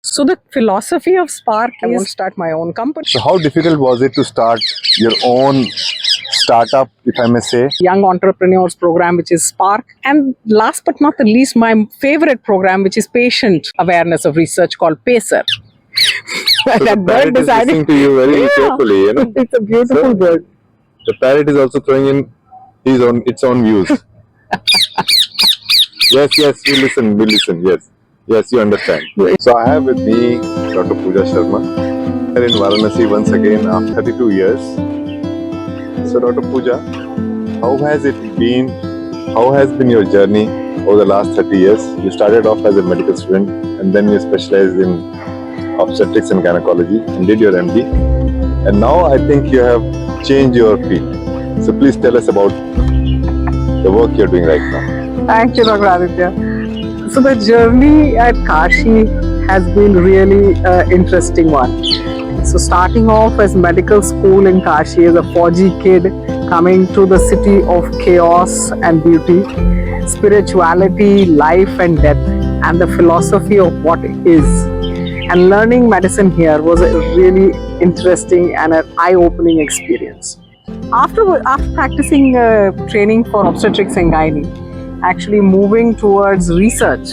So the philosophy of Spark is I want to start my own company. So how difficult was it to start your own startup, if I may say? Young Entrepreneurs Program, which is Spark. And last but not the least, my favorite program, which is Patient Awareness of Research, called PACER. So the parrot is listening to you very carefully, you know. It's a beautiful bird. The parrot is also throwing in its own views. Yes, we listen, yes, you understand. So I have with me Dr. Pooja Sharma here in Varanasi once again after 32 years. So Dr. Pooja, how has it been? How has been your journey over the last 30 years? You started off as a medical student and then you specialized in obstetrics and gynecology and did your MD. And now I think you have changed your field. So please tell us about the work you're doing right now. Thank you, Dr. Aditya. So the journey at Kashi has been really an interesting one. So starting off as medical school in Kashi as a 4G kid, coming to the city of chaos and beauty, spirituality, life and death, and the philosophy of what is. And learning medicine here was a really interesting and an eye-opening experience. After practicing training for obstetrics and gynae, actually moving towards research,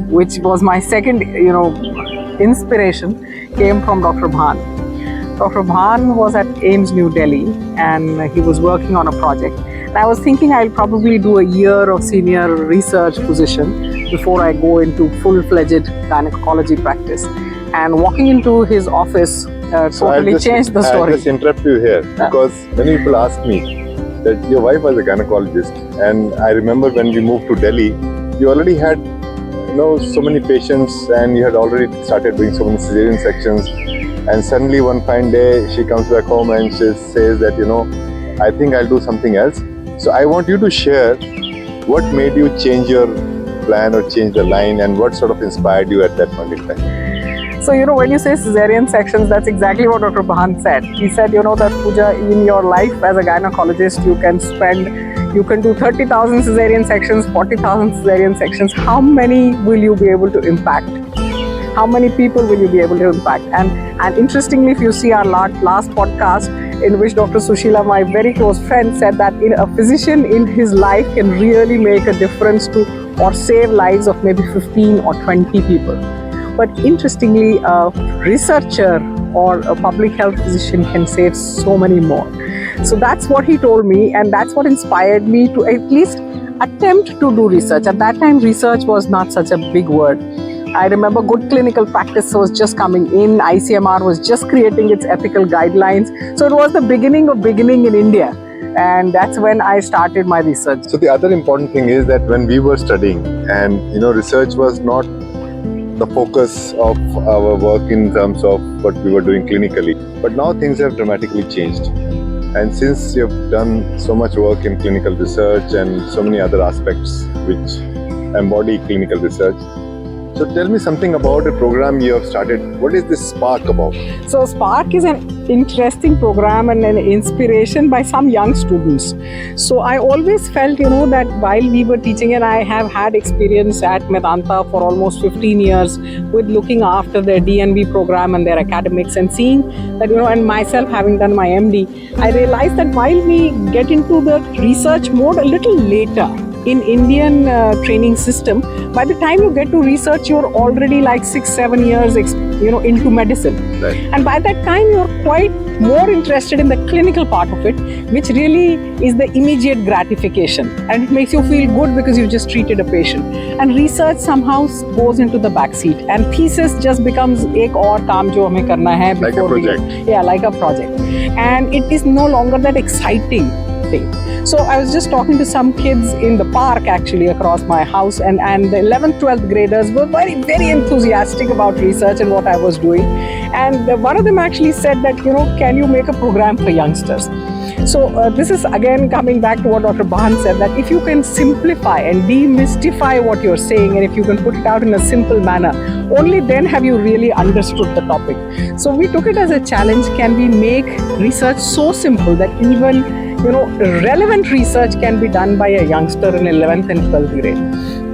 which was my second, inspiration, came from Dr. Bhan. Dr. Bhan was at AIIMS New Delhi and he was working on a project. And I was thinking I'll probably do a year of senior research position before I go into full-fledged gynecology practice. And walking into his office totally changed the story. I'll just interrupt you here because many people ask me that your wife was a gynecologist, and I remember when we moved to Delhi, you already had so many patients and you had already started doing so many cesarean sections, and suddenly one fine day she comes back home and she says that I think I'll do something else. So I want you to share what made you change your plan or change the line, and what sort of inspired you at that point in time. So, when you say cesarean sections, that's exactly what Dr. Bhan said. He said, that Pooja, in your life as a gynecologist, you can do 30,000 cesarean sections, 40,000 cesarean sections. How many will you be able to impact? How many people will you be able to impact? And interestingly, if you see our last podcast, in which Dr. Sushila, my very close friend, said that a physician in his life can really make a difference to or save lives of maybe 15 or 20 people. But interestingly, a researcher or a public health physician can save so many more. So that's what he told me, and that's what inspired me to at least attempt to do research. At that time, research was not such a big word. I remember good clinical practice was just coming in, ICMR was just creating its ethical guidelines. So it was the beginning of beginning in India. And that's when I started my research. So the other important thing is that when we were studying, and research was not the focus of our work in terms of what we were doing clinically. But now things have dramatically changed. And since you've done so much work in clinical research and so many other aspects which embody clinical research, so tell me something about a program you have started. What is this Spark about? So Spark is an interesting program and an inspiration by some young students. So I always felt, that while we were teaching, and I have had experience at Medanta for almost 15 years with looking after their DNB program and their academics, and seeing that, and myself having done my MD, I realized that while we get into the research mode a little later, in Indian training system, by the time you get to research, you're already like 6-7 years, into medicine. Right. And by that time, you're quite more interested in the clinical part of it, which really is the immediate gratification. And it makes you feel good because you've just treated a patient. And research somehow goes into the backseat. And thesis just becomes ek aur kaam jo hame karna hai before like a project. Like a project. And it is no longer that exciting thing. So I was just talking to some kids in the park actually across my house, and the 11th, 12th graders were very, very enthusiastic about research and what I was doing. And one of them actually said that, can you make a program for youngsters? So this is again coming back to what Dr. Bahan said, that if you can simplify and demystify what you're saying, and if you can put it out in a simple manner, only then have you really understood the topic. So we took it as a challenge. Can we make research so simple that even relevant research can be done by a youngster in 11th and 12th grade?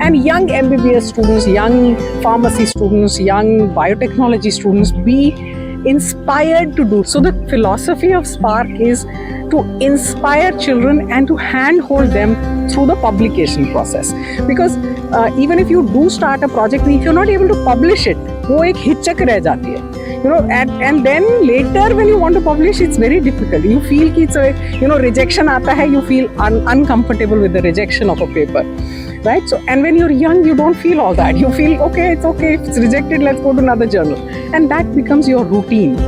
And young MBBS students, young pharmacy students, young biotechnology students be inspired to do. So the philosophy of Spark is to inspire children and to handhold them through the publication process. Because even if you do start a project, if you're not able to publish it, वो एक हिचक रह जाती है. And then later when you want to publish, it's very difficult. You feel कि it's a, rejection आता है, you feel uncomfortable with the rejection of a paper. Right? So, and when you're young, you don't feel all that. You feel, okay, it's okay. If it's rejected, let's go to another journal. And that becomes your routine.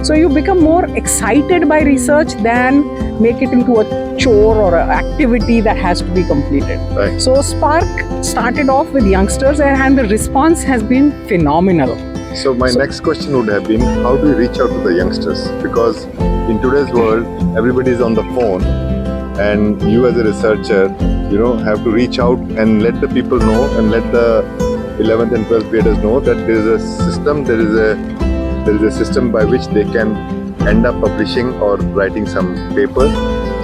So you become more excited by research than make it into a chore or an activity that has to be completed. Right. So Spark started off with youngsters, and the response has been phenomenal. So my next question would have been, how do you reach out to the youngsters? Because in today's world, everybody is on the phone, and you as a researcher, have to reach out and let the people know, and let the 11th and 12th graders know that there is a system, there is a system by which they can end up publishing or writing some paper.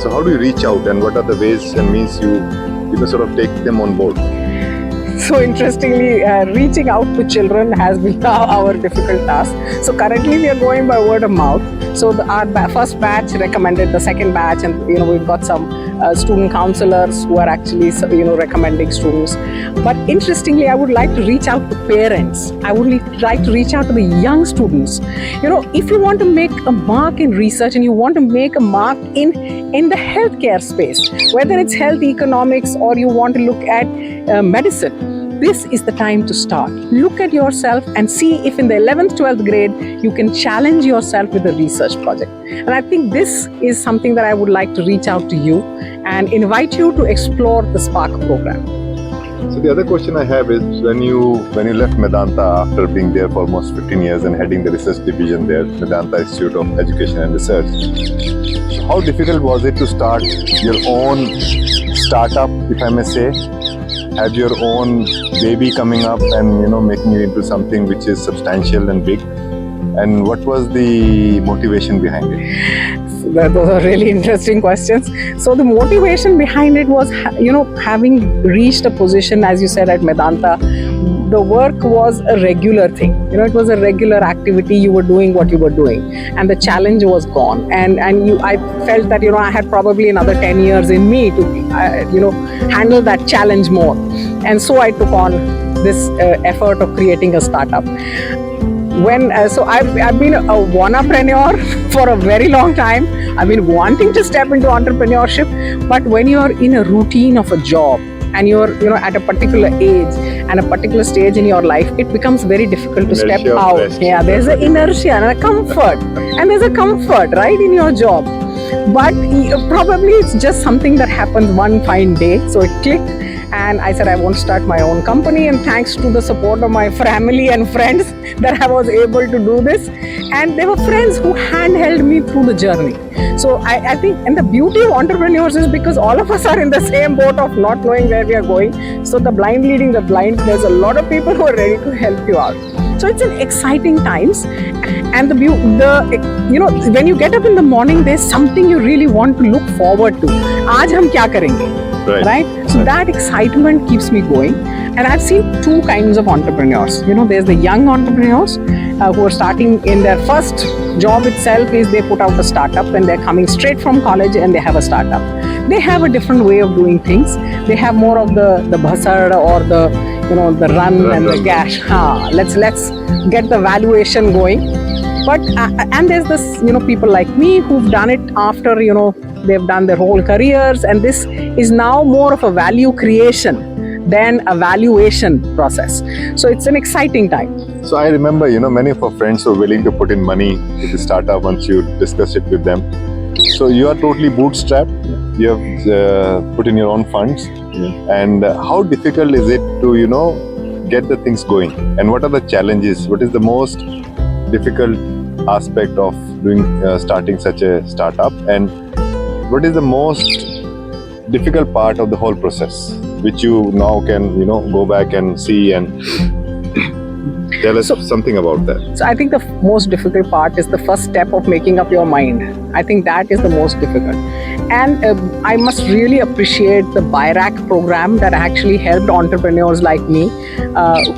So how do you reach out, and what are the ways and means you can sort of take them on board? So interestingly, reaching out to children has been our difficult task. So currently we are going by word of mouth. So our first batch recommended the second batch, and we've got some student counselors who are actually recommending students. But interestingly, I would like to reach out to parents. I would like to reach out to the young students. If you want to make a mark in research, and you want to make a mark in the healthcare space, whether it's health economics or you want to look at medicine, this is the time to start. Look at yourself and see if in the 11th, 12th grade, you can challenge yourself with a research project. And I think this is something that I would like to reach out to you and invite you to explore the Spark program. So the other question I have is, when you left Medanta after being there for almost 15 years and heading the research division there, Medanta Institute of Education and Research, how difficult was it to start your own startup, if I may say, have your own baby coming up and making it into something which is substantial and big? And what was the motivation behind it? Those are really interesting questions. So the motivation behind it was, having reached a position, as you said, at Medanta, the work was a regular thing. It was a regular activity. You were doing what you were doing, and the challenge was gone. And I felt that I had probably another 10 years in me to handle that challenge more. And so I took on this effort of creating a startup. So I've been a wannapreneur for a very long time. I've been wanting to step into entrepreneurship, but when you're in a routine of a job, and you're at a particular age and a particular stage in your life, it becomes very difficult to step out. Yeah, there's an inertia and a comfort, and there's a comfort right in your job, but probably it's just something that happens one fine day. So it clicked, and I said I want to start my own company, and thanks to the support of my family and friends that I was able to do this. And there were friends who handheld me through the journey. So I think, and the beauty of entrepreneurs is because all of us are in the same boat of not knowing where we are going. So the blind leading the blind, there's a lot of people who are ready to help you out. So it's an exciting times, and when you get up in the morning, there's something you really want to look forward to. Aaj hum kya karenge, right? So that excitement keeps me going. And I've seen two kinds of entrepreneurs. There's the young entrepreneurs who are starting in their first job itself is they put out a startup, and they're coming straight from college and they have a startup. They have a different way of doing things. They have more of the PACER or the run and the gash. Let's get the valuation going. But and there's this people like me who've done it after they've done their whole careers, and this is now more of a value creation than a valuation process. So it's an exciting time. So I remember, many of our friends were willing to put in money to the startup once you discuss it with them. So you are totally bootstrapped. You have put in your own funds. And how difficult is it to, get the things going? And what are the challenges? What is the most difficult aspect of starting such a startup? And what is the most difficult part of the whole process, which you now can, go back and see and tell us something about that? So I think the most difficult part is the first step of making up your mind. I think that is the most difficult. And I must really appreciate the BIRAC program that actually helped entrepreneurs like me,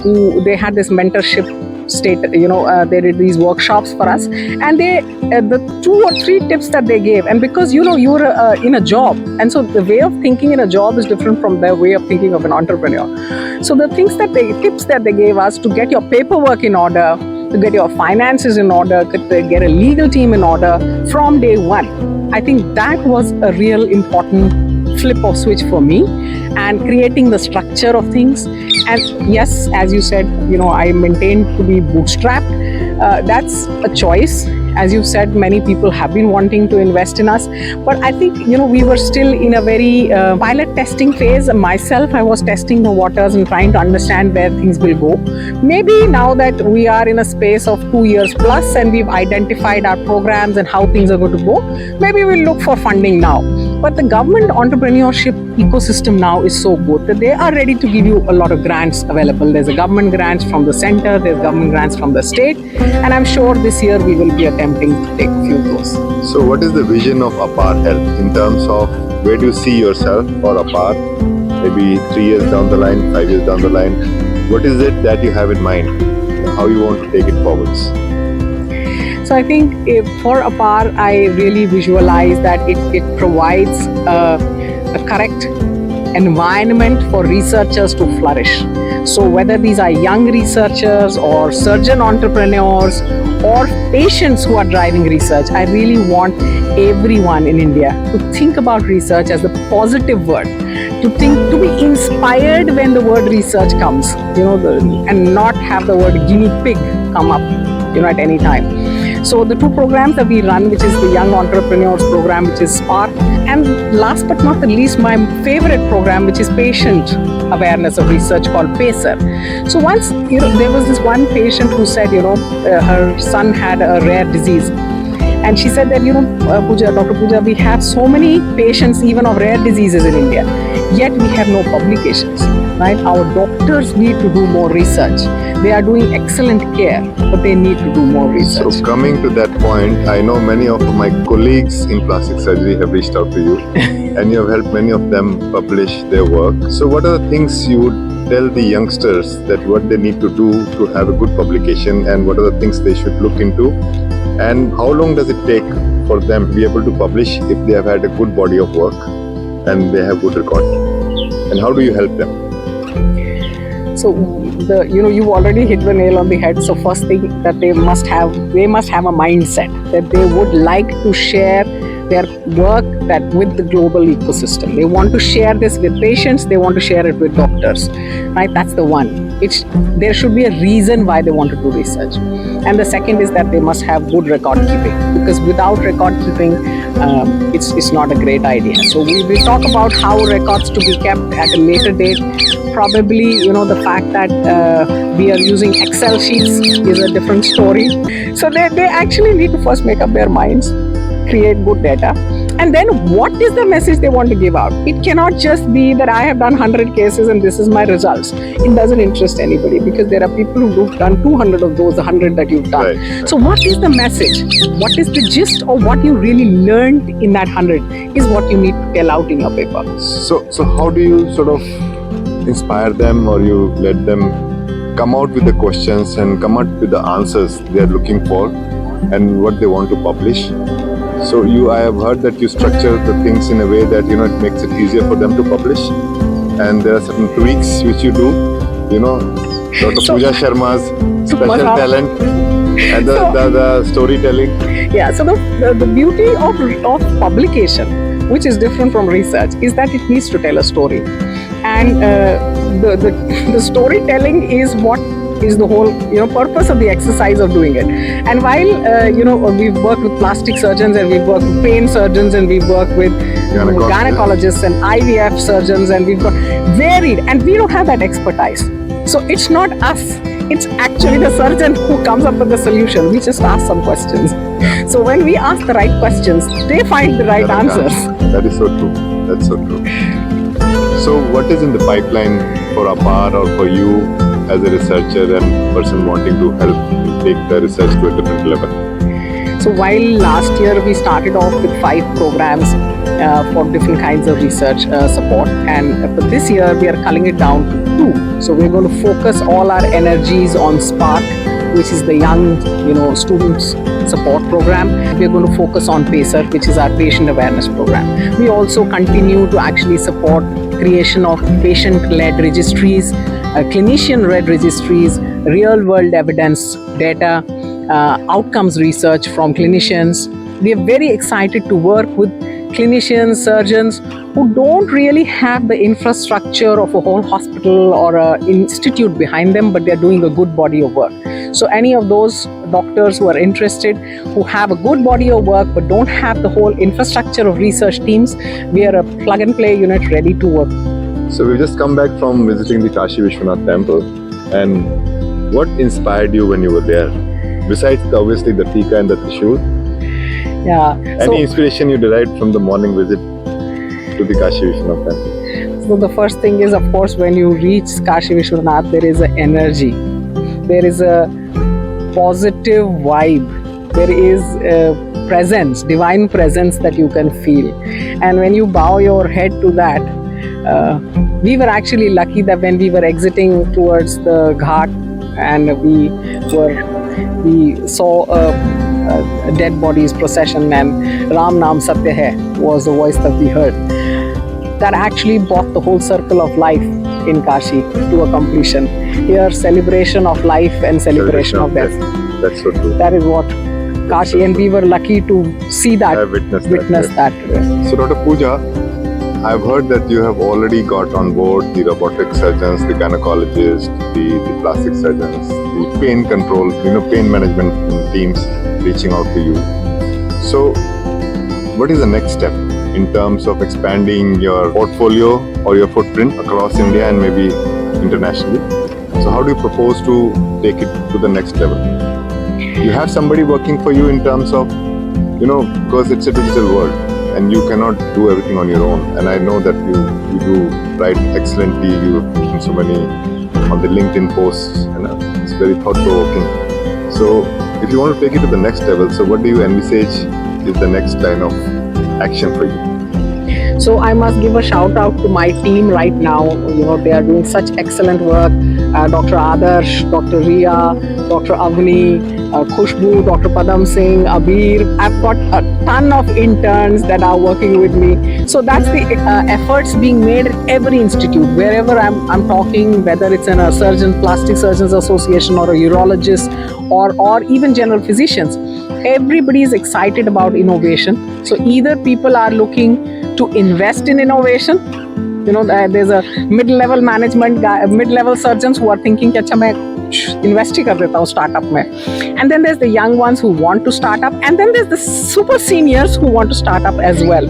who they had this mentorship they did these workshops for us, and they the 2 or 3 tips that they gave, and because you're in a job, and so the way of thinking in a job is different from the way of thinking of an entrepreneur. So the tips that they gave us to get your paperwork in order, to get your finances in order, to get a legal team in order from day one. I think that was a real important flip of switch for me, and creating the structure of things. And yes, as you said, I maintained to be bootstrapped. That's a choice. As you said, many people have been wanting to invest in us, but I think we were still in a very pilot testing phase. Myself, I was testing the waters and trying to understand where things will go. Maybe now that we are in a space of 2 years plus and we've identified our programs and how things are going to go, maybe we'll look for funding now. But the government entrepreneurship ecosystem now is so good that they are ready to give you a lot of grants available. There's a government grants from the center, there's government grants from the state, and I'm sure this year we will be attempting to take a few of those. So what is the vision of APAR Health in terms of where do you see yourself or APAR, maybe 3 years down the line, 5 years down the line? What is it that you have in mind? How you want to take it forwards? So I think for APAR, I really visualize that it provides a correct environment for researchers to flourish. So whether these are young researchers or surgeon entrepreneurs or patients who are driving research, I really want everyone in India to think about research as a positive word, to be inspired when the word research comes, and not have the word guinea pig come up, at any time. So the 2 programs that we run, which is the Young Entrepreneurs Program, which is Spark, and last but not the least, my favorite program, which is Patient Awareness of Research, called PACER. So once, there was this one patient who said, her son had a rare disease. And she said that, Dr. Pooja, we have so many patients even of rare diseases in India, yet we have no publications, right? Our doctors need to do more research. They are doing excellent care, but they need to do more research. So coming to that point, I know many of my colleagues in plastic surgery have reached out to you and you have helped many of them publish their work. So what are the things you would tell the youngsters that what they need to do to have a good publication, and what are the things they should look into? And how long does it take for them to be able to publish if they have had a good body of work and they have good record? And how do you help them? So you've already hit the nail on the head. So first thing that they must have a mindset that they would like to share their work with the global ecosystem. They want to share this with patients, they want to share it with doctors, right? That's the one. There should be a reason why they want to do research. And the second is that they must have good record keeping, because without record keeping, it's not a great idea. So we will talk about how records to be kept at a later date. Probably, the fact that we are using Excel sheets is a different story. So they actually need to first make up their minds, create good data, and then what is the message they want to give out? It cannot just be that I have done 100 cases and this is my results. It doesn't interest anybody, because there are people who've done 200 of those 100 that you've done. Right. So what is the message? What is the gist of what you really learned in that 100 is what you need to tell out in your paper. So how do you sort of inspire them, or you let them come out with the questions and come out with the answers they're looking for and what they want to publish? So I have heard that you structure the things in a way that, it makes it easier for them to publish. And there are certain tweaks which you do, Dr. Pooja Sharma's special talent and the storytelling. Yeah, so the beauty of publication, which is different from research, is that it needs to tell a story. And the storytelling is what is the whole purpose of the exercise of doing it. And while we've worked with plastic surgeons, and we've worked with pain surgeons, and we've worked with gynecologists and IVF surgeons, and we've got varied, and we don't have that expertise. So it's not us, it's actually the surgeon who comes up with the solution. We just ask some questions. So when we ask the right questions, they find the right answers. That is so true. That's so true. So what is in the pipeline for APAR or for you as a researcher and person wanting to help take the research to a different level? So while last year we started off with 5 programs for different kinds of research support, and for this year we are culling it down to 2. So we're going to focus all our energies on Spark, which is the young, students support program. We're going to focus on PACER, which is our patient awareness program. We also continue to actually support creation of patient-led registries, clinician-led registries, real-world evidence data, outcomes research from clinicians. We are very excited to work with clinicians, surgeons who don't really have the infrastructure of a whole hospital or an institute behind them, but they're doing a good body of work. So any of those doctors who are interested, who have a good body of work but don't have the whole infrastructure of research teams, we are a plug-and-play unit ready to work. So we've just come back from visiting the Kashi Vishwanath temple, and what inspired you when you were there? Besides obviously the Tika and the Trishul, any inspiration you derived from the morning visit to the Kashi Vishwanath temple? So the first thing is, of course, when you reach Kashi Vishwanath, there is an energy, there is a positive vibe, there is a presence, divine presence that you can feel. And when you bow your head to that, we were actually lucky that when we were exiting towards the ghat and we saw a dead bodies procession, and Ram Naam Satya Hai was the voice that we heard. That actually brought the whole circle of life in Kashi to a completion. Here, celebration of life and celebration of death. That's so true. That is what Kashi, and we were lucky to see that, I witnessed that. So Dr. Pooja, I've heard that you have already got on board the robotic surgeons, the gynecologists, the plastic surgeons, the pain control, pain management teams reaching out to you. So what is the next step in terms of expanding your portfolio or your footprint across India and maybe internationally? So how do you propose to take it to the next level? You have somebody working for you in terms of, because it's a digital world and you cannot do everything on your own. And I know that you do write excellently. You have written so many on the LinkedIn posts, and it's very thought-provoking. So if you want to take it to the next level, so what do you envisage is the next line of action for you? So I must give a shout out to my team right now. They are doing such excellent work. Dr. Adarsh, Dr. Riya, Dr. Avni, Khushbu, Dr. Padam Singh, Abir. I've got a ton of interns that are working with me. So that's the efforts being made at every institute. Wherever I'm talking, whether it's in a surgeon, plastic surgeons association, or a urologist, or even general physicians, everybody is excited about innovation. So either people are looking to invest in innovation. There's a mid-level management guy, mid-level surgeons who are thinking, "Acha, main invest hi kar deta hu startup mein." And then there's the young ones who want to start up, and then there's the super seniors who want to start up as well.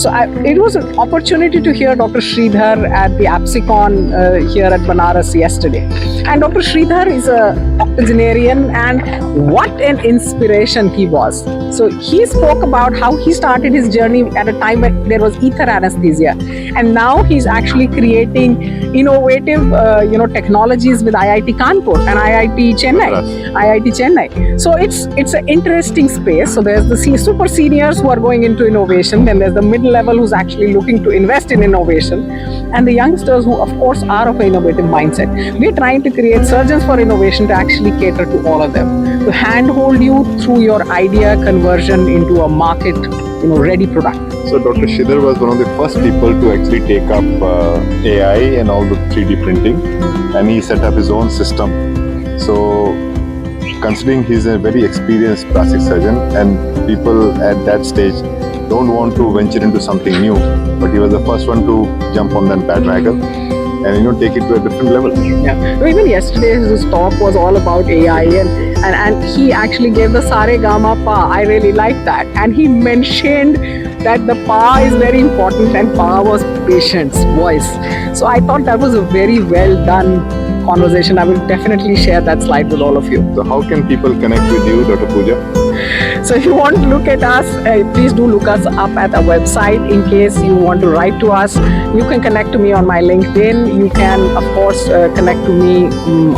So it was an opportunity to hear Dr. Sridhar at the APSICON here at Banaras yesterday. And Dr. Sridhar is an octogenarian, and what an inspiration he was. So he spoke about how he started his journey at a time when there was ether anesthesia, and now he's actually creating innovative, technologies with IIT Kanpur and IIT Chennai. So it's an interesting space. So there's the super seniors who are going into innovation, then there's the mid-level who's actually looking to invest in innovation, and the youngsters who, of course, are of an innovative mindset. We're trying to create surgeons for innovation to actually cater to all of them, to handhold you through your idea conversion into a market, ready product. So Dr. Sridhar was one of the first people to actually take up AI and all the 3D printing, and he set up his own system. So considering he's a very experienced plastic surgeon, and people at that stage don't want to venture into something new, but he was the first one to jump on that bandwagon and take it to a different level. Yeah. Even yesterday his talk was all about AI, and he actually gave the Sare Gama Pa. I really liked that, and he mentioned that the Pa is very important, and Pa was patient's voice. So I thought that was a very well done conversation. I will definitely share that slide with all of you. So how can people connect with you, Dr. Pooja? So if you want to look at us, please do look us up at our website. In case you want to write to us, you can connect to me on my LinkedIn. You can, of course, connect to me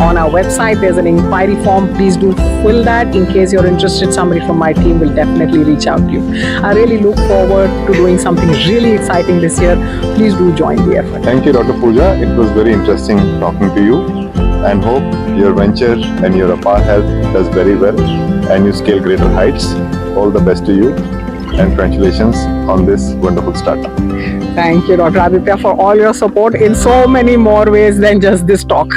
on our website. There's an inquiry form. Please do fill that. In case you're interested, somebody from my team will definitely reach out to you. I really look forward to doing something really exciting this year. Please do join the effort. Thank you, Dr. Pooja. It was very interesting talking to you, and hope your venture and your Apar Health does very well and you scale greater heights. All the best to you and congratulations on this wonderful startup. Thank you, Dr. Aditya, for all your support in so many more ways than just this talk.